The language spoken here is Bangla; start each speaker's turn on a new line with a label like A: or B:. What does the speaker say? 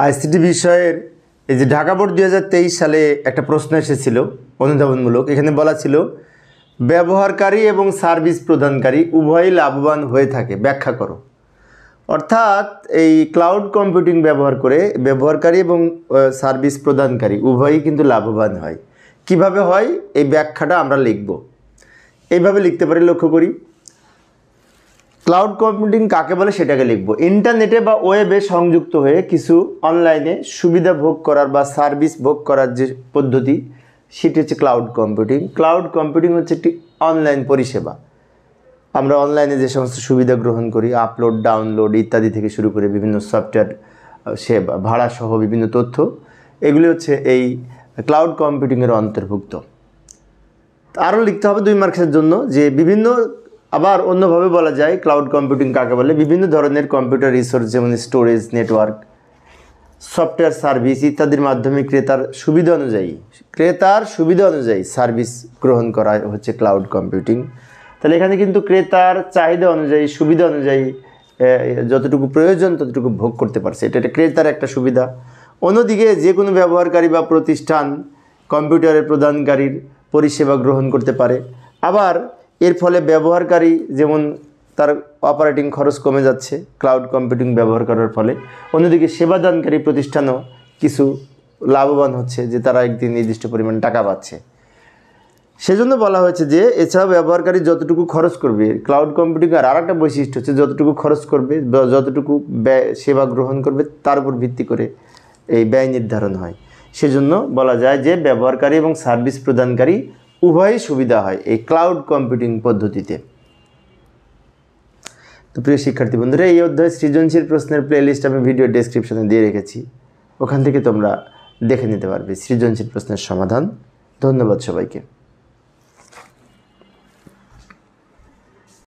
A: আইসিটি বিষয়ের এই যে ঢাকা বোর্ড 2023 সালে একটা প্রশ্ন এসেছিল অনুধাবনমূলক। এখানে বলা ছিল ব্যবহারকারী এবং সার্ভিস প্রদানকারী উভয়ই লাভবান হয়ে থাকে, ব্যাখ্যা করো। অর্থাৎ এই ক্লাউড কম্পিউটিং ব্যবহার করে ব্যবহারকারী এবং সার্ভিস প্রদানকারী উভয়ই কিন্তু লাভবান হয়। কিভাবে হয় এই ব্যাখ্যাটা আমরা লিখব। এইভাবে লিখতে পারি, লক্ষ্য করি। ক্লাউড কম্পিউটিং কাকে বলে সেটাকে লিখব। ইন্টারনেটে বা ওয়েবে সংযুক্ত হয়ে কিছু অনলাইনে সুবিধা ভোগ করার বা সার্ভিস ভোগ করার যে পদ্ধতি সেটি হচ্ছে ক্লাউড কম্পিউটিং। ক্লাউড কম্পিউটিং হচ্ছে একটি অনলাইন পরিষেবা। আমরা অনলাইনে যে সমস্ত সুবিধা গ্রহণ করি, আপলোড, ডাউনলোড ইত্যাদি থেকে শুরু করে বিভিন্ন সফটওয়্যার সেবা, ভাড়া সহ বিভিন্ন তথ্য, এগুলি হচ্ছে এই ক্লাউড কম্পিউটিংয়ের অন্তর্ভুক্ত। আরও লিখতে হবে 2 মার্কের জন্য যে বিভিন্ন, আবার অন্যভাবে বলা যায় ক্লাউড কম্পিউটিং কাকে বলে, বিভিন্ন ধরনের কম্পিউটার রিসোর্স যেমন স্টোরেজ, নেটওয়ার্ক, সফটওয়্যার সার্ভিস ইত্যাদির মাধ্যমে ক্রেতার সুবিধা অনুযায়ী সার্ভিস গ্রহণ করা হচ্ছে ক্লাউড কম্পিউটিং। তাহলে এখানে কিন্তু ক্রেতার চাহিদা অনুযায়ী, সুবিধা অনুযায়ী যতটুকু প্রয়োজন ততটুকু ভোগ করতে পারছে, এটা ক্রেতার একটা সুবিধা। অন্যদিকে যে কোনো ব্যবহারকারী বা প্রতিষ্ঠান কম্পিউটারের প্রদানকারীর পরিষেবা গ্রহণ করতে পারে। আবার এর ফলে ব্যবহারকারী যেমন তার অপারেটিং খরচ কমে যাচ্ছে ক্লাউড কম্পিউটিং ব্যবহার করার ফলে, অন্যদিকে সেবাদানকারী প্রতিষ্ঠানও কিছু লাভবান হচ্ছে যে তারা একদিন নির্দিষ্ট পরিমাণ টাকা পাচ্ছে। সেজন্য বলা হয়েছে যে এছাড়াও ব্যবহারকারী যতটুকু খরচ করবে, ক্লাউড কম্পিউটিং আর একটা বৈশিষ্ট্য হচ্ছে যতটুকু খরচ করবে, যতটুকু সেবা গ্রহণ করবে তার উপর ভিত্তি করে এই ব্যয় নির্ধারণ হয়। সেজন্য বলা যায় যে ব্যবহারকারী এবং সার্ভিস প্রদানকারী উভয়ই সুবিধা হয় এই ক্লাউড কম্পিউটিং পদ্ধতিতে। তো প্রিয় শিক্ষার্থী বন্ধুরা, এই অধ্যায়ে সৃজনশীল প্রশ্নের প্লেলিস্ট আমি ভিডিও ডেসক্রিপশনে দিয়ে রেখেছি, ওখান থেকে তোমরা দেখে নিতে পারবে সৃজনশীল প্রশ্নের সমাধান। ধন্যবাদ সবাইকে।